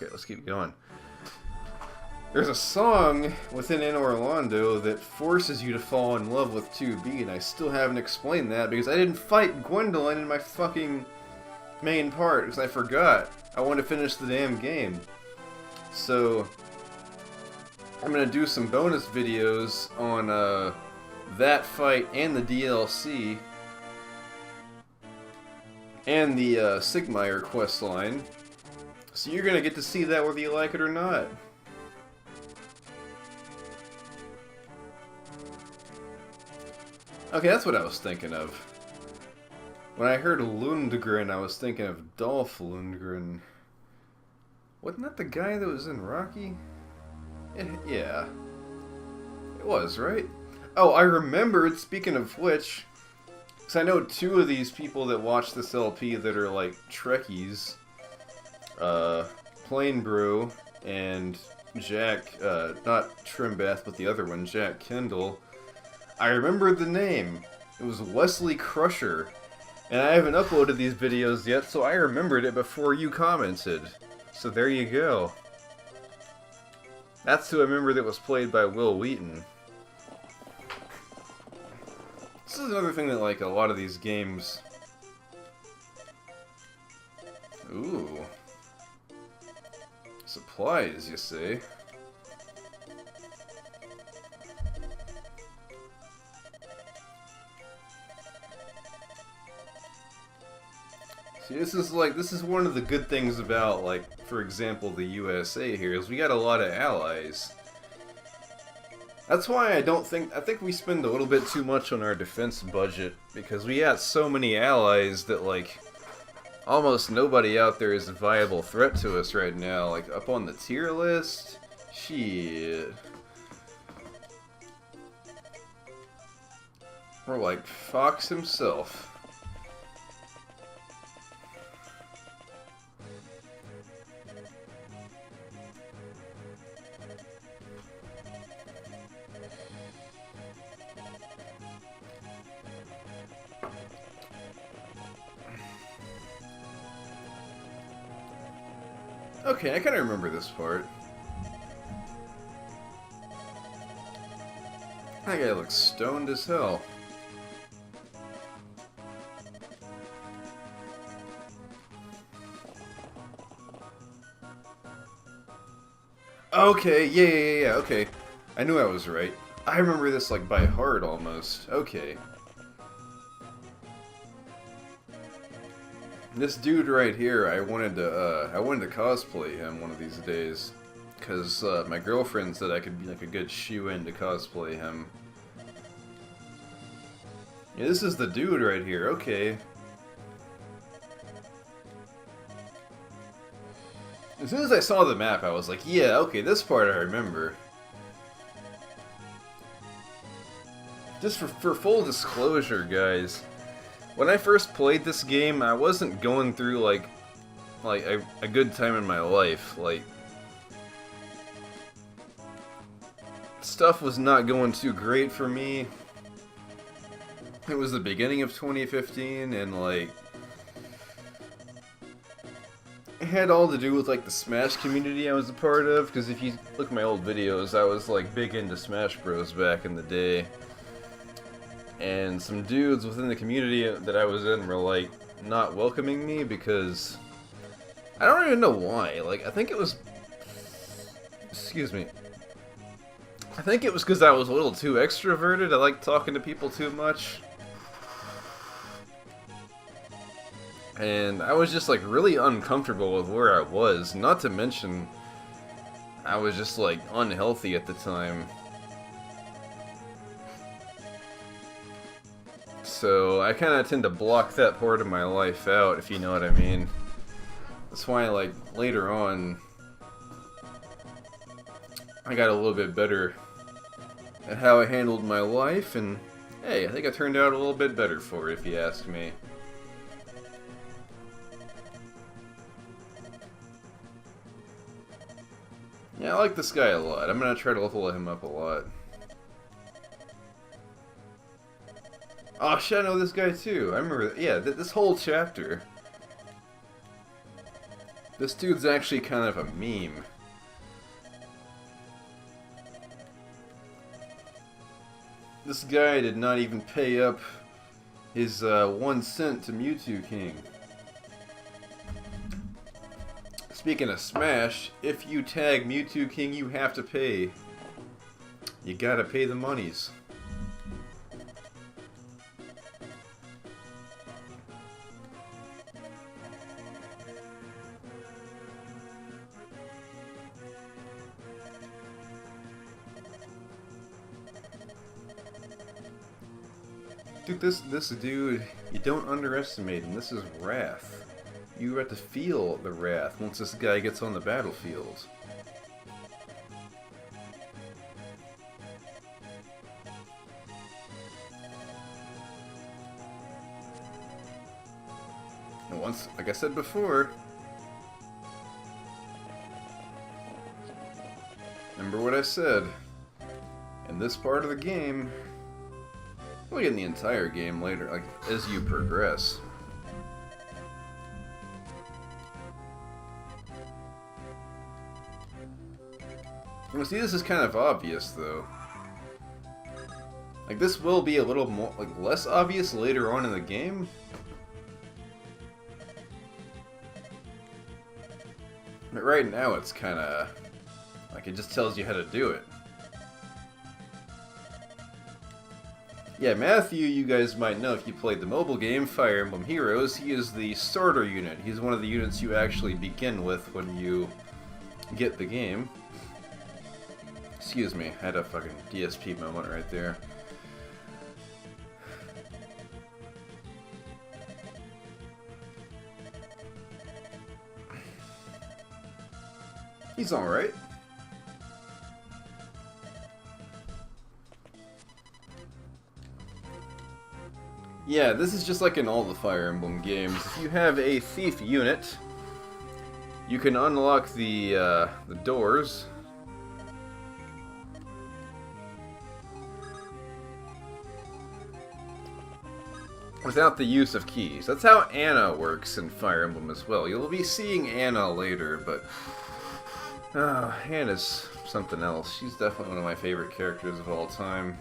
Okay, let's keep going. There's a song within In Orlando that forces you to fall in love with 2B, and I still haven't explained that because I didn't fight Gwendolyn in my fucking main part because I forgot. I want to finish the damn game. So, I'm going to do some bonus videos on that fight and the DLC and the Sigmire questline. So you're going to get to see that whether you like it or not. Okay, that's what I was thinking of. When I heard Lundgren, I was thinking of Dolph Lundgren. Wasn't that the guy that was in Rocky? Yeah. It was, right? Oh, I remembered, speaking of which, because I know two of these people that watch this LP that are like Trekkies. Plain Brew and Jack, not Trimbath, but the other one, Jack Kendall. I remembered the name. It was Wesley Crusher. And I haven't uploaded these videos yet, so I remembered it before you commented. So there you go. That's who I remember that was played by Will Wheaton. This is another thing that, like, a lot of these games... Ooh. Supplies, you see. See, this is one of the good things about, like, for example, the USA here, is we got a lot of allies. That's why I think we spend a little bit too much on our defense budget, because we got so many allies that, like, almost nobody out there is a viable threat to us right now. Like, up on the tier list? Shit. Or like Fox himself. Okay, I kind of remember this part. That guy looks stoned as hell. Okay, yeah, okay. I knew I was right. I remember this, like, by heart, almost. Okay. This dude right here, I wanted to cosplay him one of these days, because my girlfriend said I could be like a good shoe-in to cosplay him. Yeah, this is the dude right here, okay. As soon as I saw the map, I was like, yeah, okay, this part I remember. Just for full disclosure, guys, when I first played this game, I wasn't going through, like a good time in my life. Like, stuff was not going too great for me. It was the beginning of 2015, and, like, it had all to do with, like, the Smash community I was a part of, because if you look at my old videos, I was, like, big into Smash Bros. Back in the day. And some dudes within the community that I was in were, like, not welcoming me because... I don't even know why. Like, I think it was... Excuse me. I think it was because I was a little too extroverted. I like talking to people too much. And I was just, like, really uncomfortable with where I was. Not to mention, I was just, like, unhealthy at the time. So I kind of tend to block that part of my life out, if you know what I mean. That's why, like, later on, I got a little bit better at how I handled my life, and hey, I think I turned out a little bit better for it, if you ask me. Yeah, I like this guy a lot. I'm gonna try to level him up a lot. Oh shit, I know this guy too. I remember, yeah, this whole chapter. This dude's actually kind of a meme. This guy did not even pay up his 1 cent to Mewtwo King. Speaking of Smash, if you tag Mewtwo King, you have to pay. You gotta pay the monies. Dude, this dude, you don't underestimate him. This is Rath. You have to feel the wrath once this guy gets on the battlefield. And once, like I said before, remember what I said, in this part of the game, well, in the entire game later, like, as you progress. Well, see, this is kind of obvious, though. Like, this will be a little more, like, less obvious later on in the game. But right now, it's kind of, like, it just tells you how to do it. Yeah, Matthew, you guys might know if you played the mobile game, Fire Emblem Heroes. He is the starter unit. He's one of the units you actually begin with when you get the game. Excuse me, I had a fucking DSP moment right there. He's alright. Yeah, this is just like in all the Fire Emblem games. If you have a thief unit, you can unlock the doors. Without the use of keys. That's how Anna works in Fire Emblem as well. You'll be seeing Anna later, but Anna's something else. She's definitely one of my favorite characters of all time.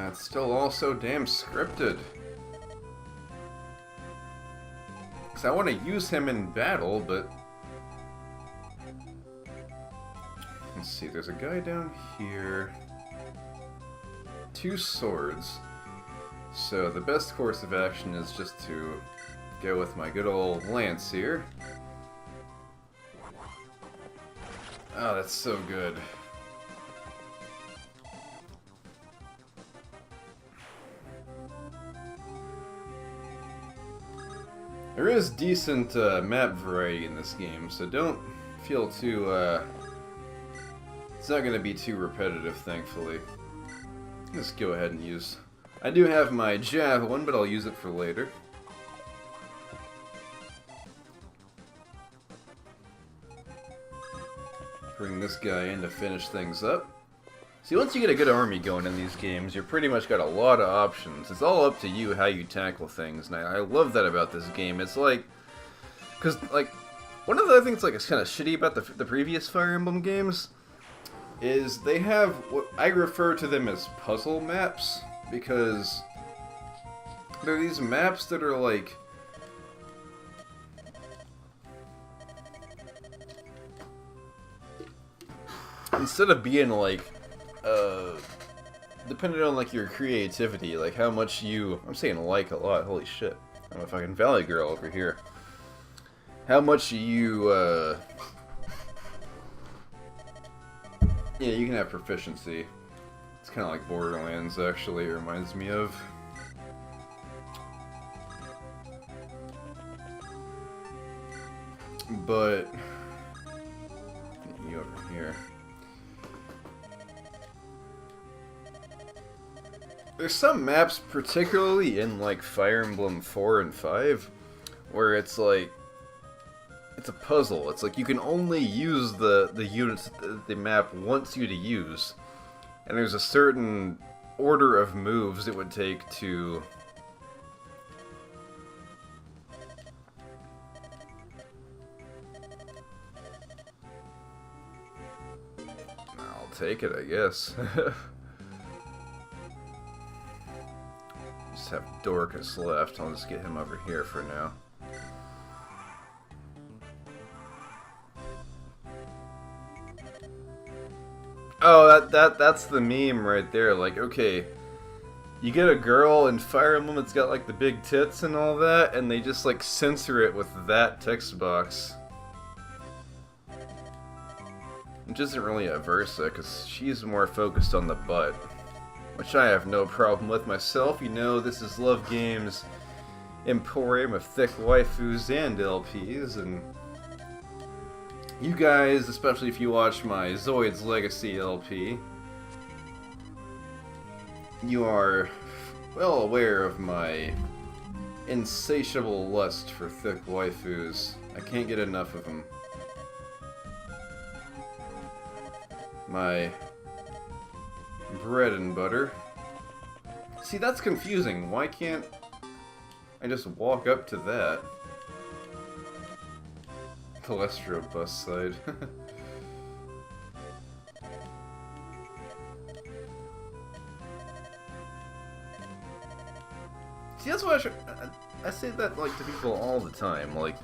It's still all so damn scripted. Because I want to use him in battle, but... Let's see, there's a guy down here. 2 swords. So the best course of action is just to go with my good old lance here. Oh, that's so good. There is decent map variety in this game, so don't feel too, it's not going to be too repetitive, thankfully. Let's go ahead and use... I do have my javelin, but I'll use it for later. Bring this guy in to finish things up. See, once you get a good army going in these games, you've pretty much got a lot of options. It's all up to you how you tackle things, and I love that about this game. It's like... Because, like, one of the other things like it's kind of shitty about the previous Fire Emblem games is they have what I refer to them as puzzle maps, because they're these maps that are like... Instead of being like... depending on like your creativity, like how much you... I'm saying like a lot, holy shit. I'm a fucking Valley girl over here. How much you, yeah, you can have proficiency. It's kind of like Borderlands, actually, it reminds me of. But... Get you over here. There's some maps, particularly in like Fire Emblem 4 and 5, where it's like, it's a puzzle. It's like you can only use the units that the map wants you to use. And there's a certain order of moves it would take to... I'll take it, I guess. Just have Dorcas left. I'll just get him over here for now. Oh, that's the meme right there. Like, okay, you get a girl in Fire Emblem that's got like the big tits and all that, and they just like censor it with that text box. Which isn't really a Versa, because she's more focused on the butt. Which I have no problem with myself. You know, this is Love Games' emporium of thick waifus and LPs, and you guys, especially if you watch my Zoid's Legacy LP, you are well aware of my insatiable lust for thick waifus. I can't get enough of them. My bread and butter. See, that's confusing. Why can't I just walk up to that? Telestro bus side. See, that's why I say that like to people all the time. Like,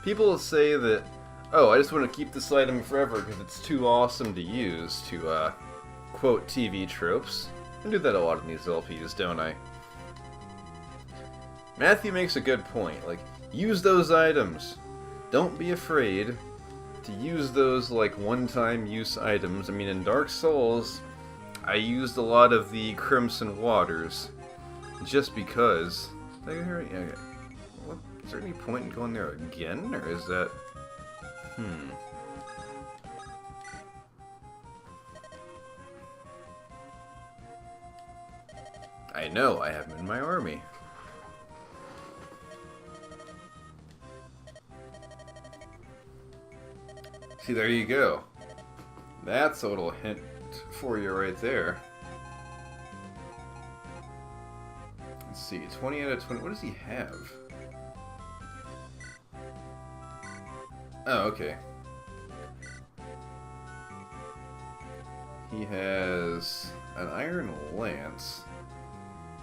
people say that, oh, I just want to keep this item forever because it's too awesome to use to quote TV tropes. I do that a lot in these LPs, don't I? Matthew makes a good point. Like, use those items. Don't be afraid to use those, like, one-time use items. I mean, in Dark Souls, I used a lot of the Crimson Waters, just because. Did I hear it? Yeah. What, is there any point in going there again, or is that... I know, I have him in my army. See, there you go. That's a little hint for you right there. Let's see, 20 out of 20. What does he have? Oh, okay. He has an Iron Lance.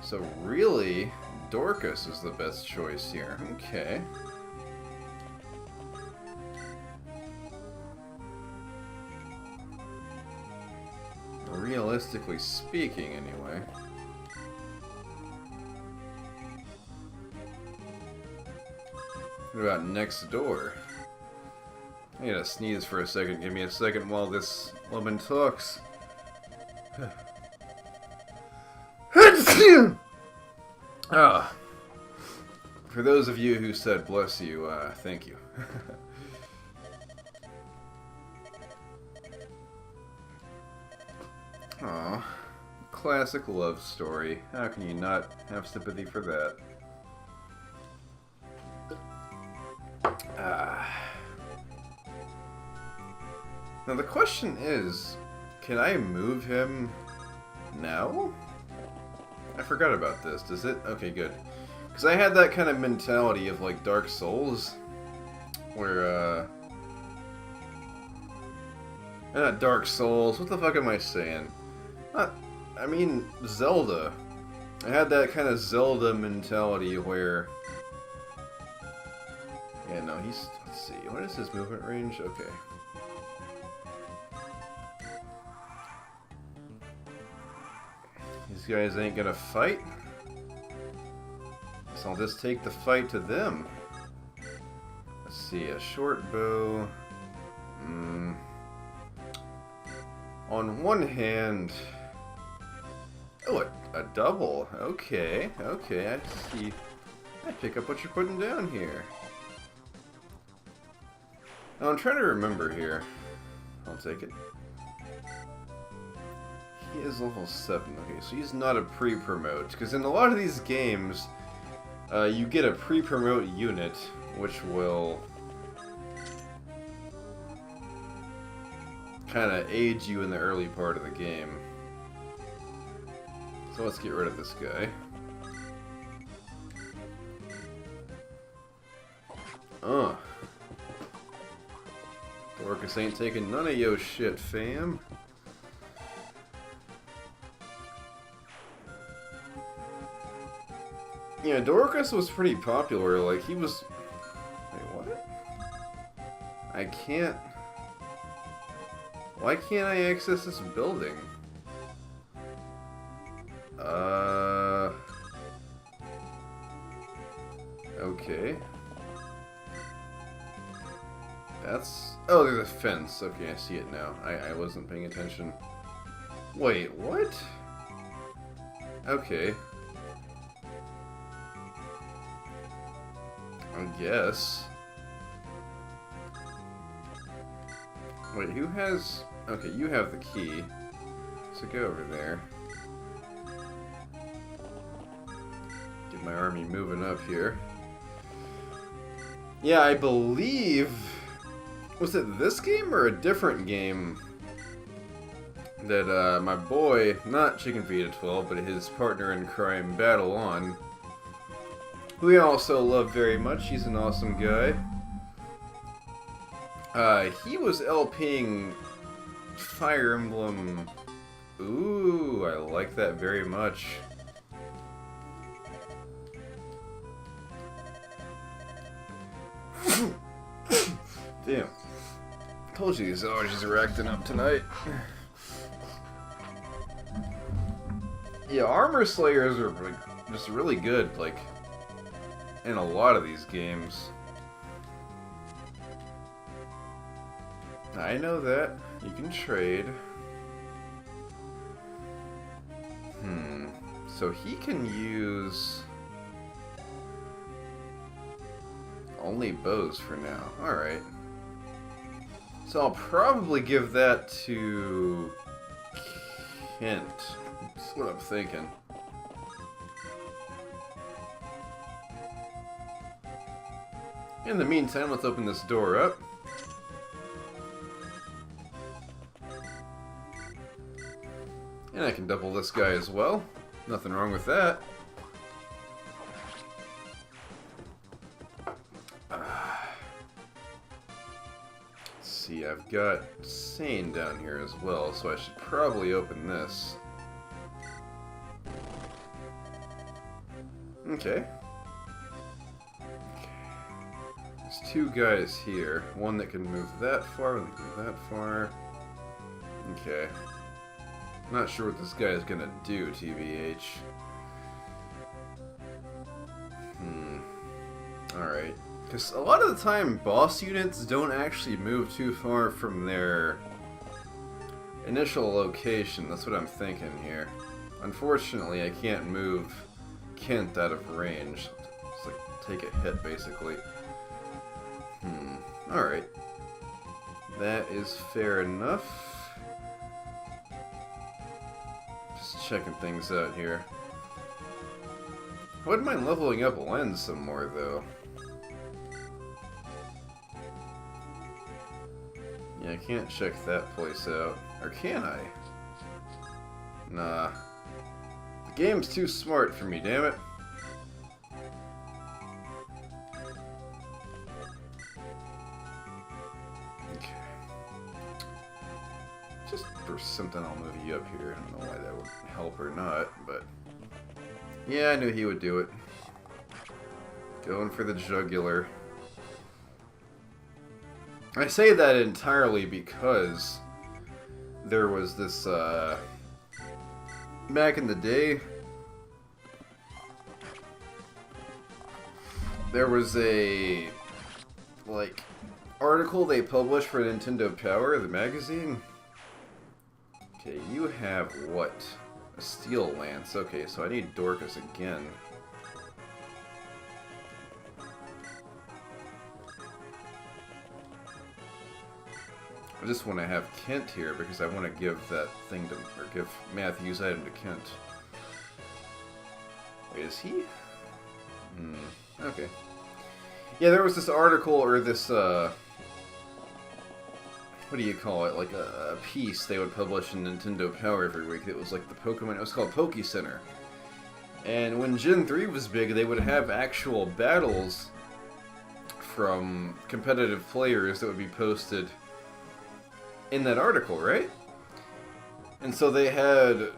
So really, Dorcas is the best choice here. Okay. Realistically speaking, anyway. What about next door? I gotta sneeze for a second. Give me a second while this woman talks. Ah. For those of you who said bless you, thank you. Aw, classic love story. How can you not have sympathy for that? Now the question is, can I move him now? I forgot about this. Does it? Okay, good. Because I had that kind of mentality of like Dark Souls, where not Dark Souls. What the fuck am I saying? I mean, Zelda. I had that kind of Zelda mentality where... Yeah, no, he's... Let's see, what is his movement range? Okay. These guys ain't gonna fight. So I'll just take the fight to them. Let's see, a short bow... On one hand... Oh, a double. Okay, okay, I see. I pick up what you're putting down here. Now, I'm trying to remember here. I'll take it. He is level 7. Okay, so he's not a pre-promote. Because in a lot of these games, you get a pre-promote unit, which will kind of aid you in the early part of the game. So let's get rid of this guy. Dorcas ain't taking none of yo shit, fam. Yeah, Dorcas was pretty popular. Like, he was... Wait, what? I can't... Why can't I access this building? Okay. That's... Oh, there's a fence. Okay, I see it now. I wasn't paying attention. Wait, what? Okay. I guess. Wait, who has... Okay, you have the key. So go over there. Get my army moving up here. Yeah, I believe... Was it this game or a different game that my boy, not Chicken Feet at 12, but his partner in crime, Battle On, who we also love very much. He's an awesome guy. He was LPing Fire Emblem. Ooh, I like that very much. Damn. Told you these allergies are acting up tonight. Yeah, Armor Slayers are like, just really good, like, in a lot of these games. I know that. You can trade. So he can use only bows for now. Alright. So I'll probably give that to Kent. That's what I'm thinking. In the meantime, let's open this door up. And I can double this guy as well. Nothing wrong with that. Let's see, I've got Sane down here as well, so I should probably open this. Okay. There's two guys here. One that can move that far, one that can move that far. Okay. Not sure what this guy is gonna do, TBH. Alright. Because a lot of the time, boss units don't actually move too far from their initial location. That's what I'm thinking here. Unfortunately, I can't move Kent out of range. Just like, take a hit, basically. Alright. That is fair enough. Checking things out here. I wouldn't mind leveling up Lens some more, though. Yeah, I can't check that place out. Or can I? Nah. The game's too smart for me, damn it. Okay. Just for something, I'll move you up here. I don't know why that would help or not, but... Yeah, I knew he would do it. Going for the jugular. I say that entirely because there was this, back in the day, there was a, like, article they published for Nintendo Power, the magazine. Okay, you have what? A steel lance. Okay, so I need Dorcas again. I just want to have Kent here because I want to give that thing to, or give Matthew's item to Kent. Wait, is he? Okay. Yeah, there was this article, or this, what do you call it? Like a piece they would publish in Nintendo Power every week. It was like the Pokemon. It was called Poke Center. And when Gen 3 was big, they would have actual battles from competitive players that would be posted in that article, right? And so they had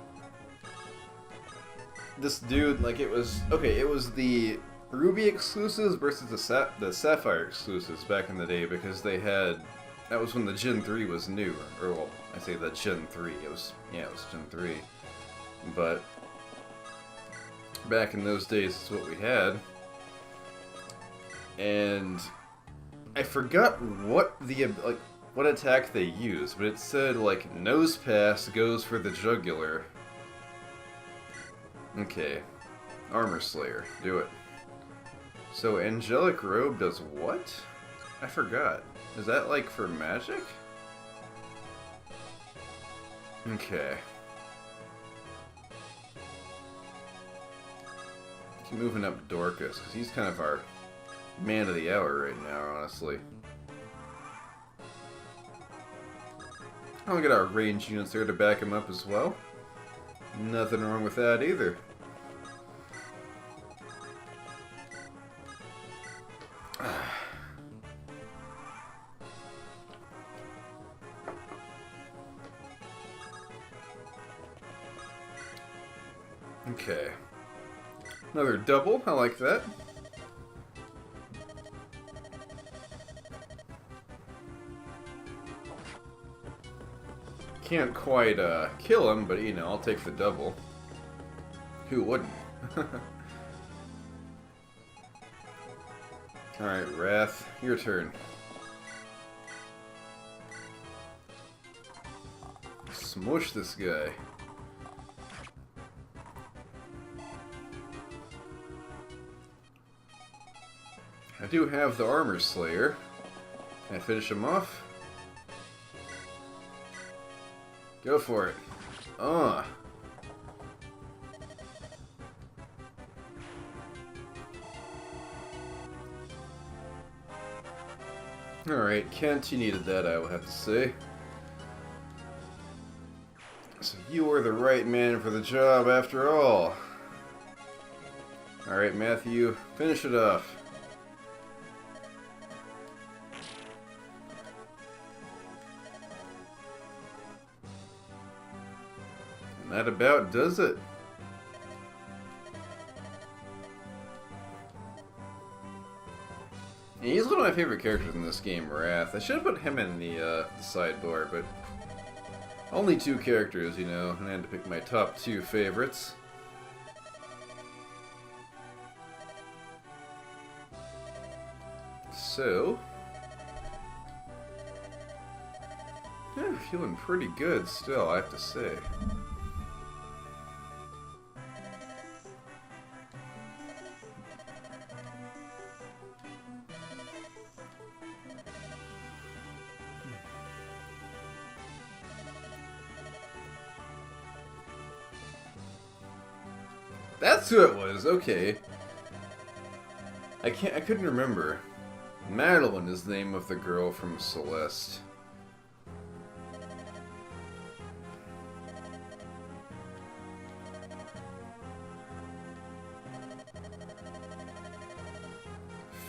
this dude, like it was the Ruby exclusives versus the Sapphire exclusives back in the day, because they had, that was when the Gen 3 was new, or well, I say that Gen 3, it was Gen 3, but back in those days is what we had, and I forgot what what attack they used, but it said like Nose Pass goes for the jugular. Okay, Armor Slayer, do it. So Angelic Robe does what? I forgot. Is that like for magic? Okay. Keep moving up Dorcas, because he's kind of our man of the hour right now, honestly. I'll get our range units there to back him up as well. Nothing wrong with that either. Okay. Another double, I like that. Can't quite kill him, but you know, I'll take the double. Who wouldn't? Alright, Rath, your turn. Smush this guy. I do have the Armor Slayer. Can I finish him off? Go for it. Alright, Kent, you needed that, I will have to say. So you were the right man for the job after all. Alright, Matthew, finish it off. And that about does it. He's one of my favorite characters in this game, Rath. I should have put him in the sidebar, but only 2 characters, you know, and I had to pick my top 2 favorites. So, yeah, feeling pretty good still, I have to say. That's who it was, okay. I couldn't remember. Madeline is the name of the girl from Celeste.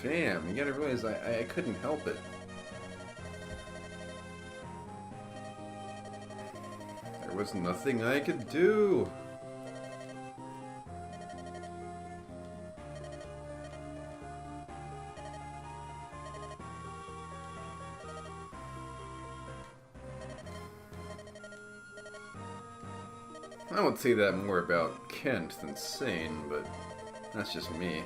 Fam, you gotta realize I couldn't help it. There was nothing I could do. I would say that more about Kent than Sane, but that's just me.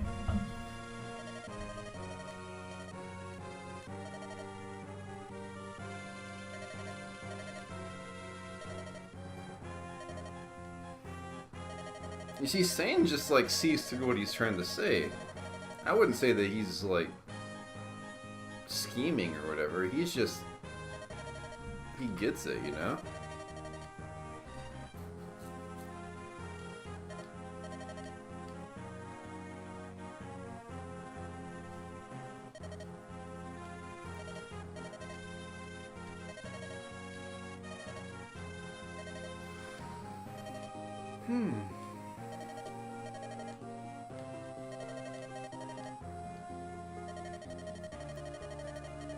You see, Sane just, like, sees through what he's trying to say. I wouldn't say that he's, like, scheming or whatever. He's just... he gets it, you know?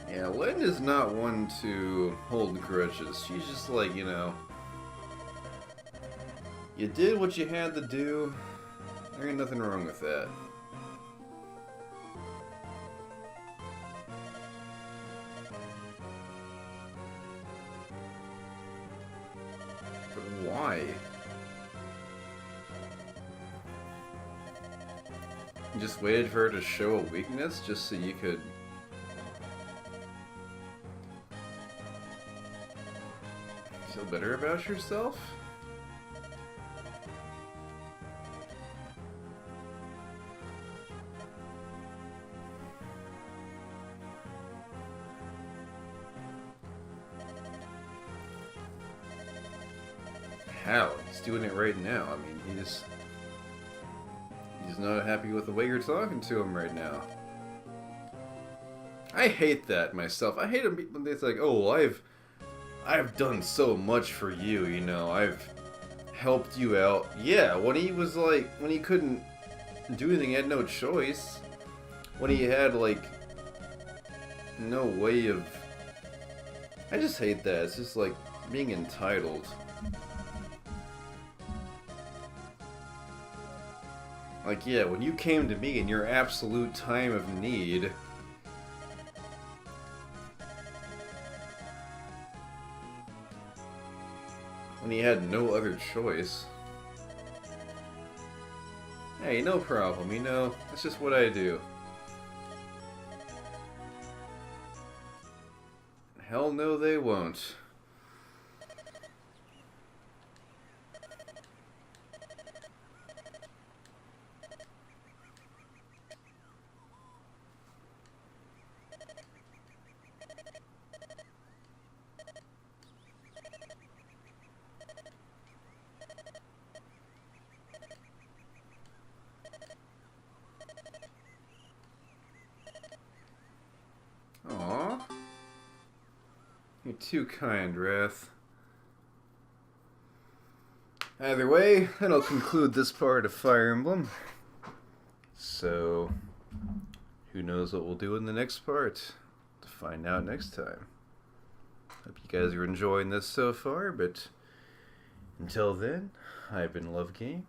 Yeah, Lynn is not one to hold grudges. She's just like, you know, you did what you had to do. There ain't nothing wrong with that. But why? You just waited for her to show a weakness just so you could... feel better about yourself? How? He's doing it right now. I mean, he's not happy with the way you're talking to him right now. I hate that myself. I hate it when it's like, oh, well, I've done so much for you, you know, I've helped you out. Yeah, when he was like, when he couldn't do anything, he had no choice. When he had, like, no way of... I just hate that. It's just like being entitled. Like, yeah, when you came to me in your absolute time of need... when he had no other choice. Hey, no problem, you know, that's just what I do. Hell no, they won't. Aww. You're too kind, Rath. Either way, that'll conclude this part of Fire Emblem. So, who knows what we'll do in the next part? To find out next time. Hope you guys are enjoying this so far, but until then, I've been Love Game.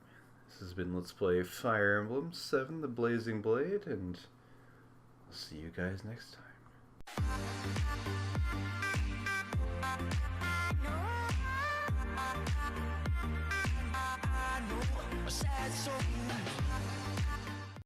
This has been Let's Play Fire Emblem 7, The Blazing Blade, and I'll see you guys next time. Sad soul.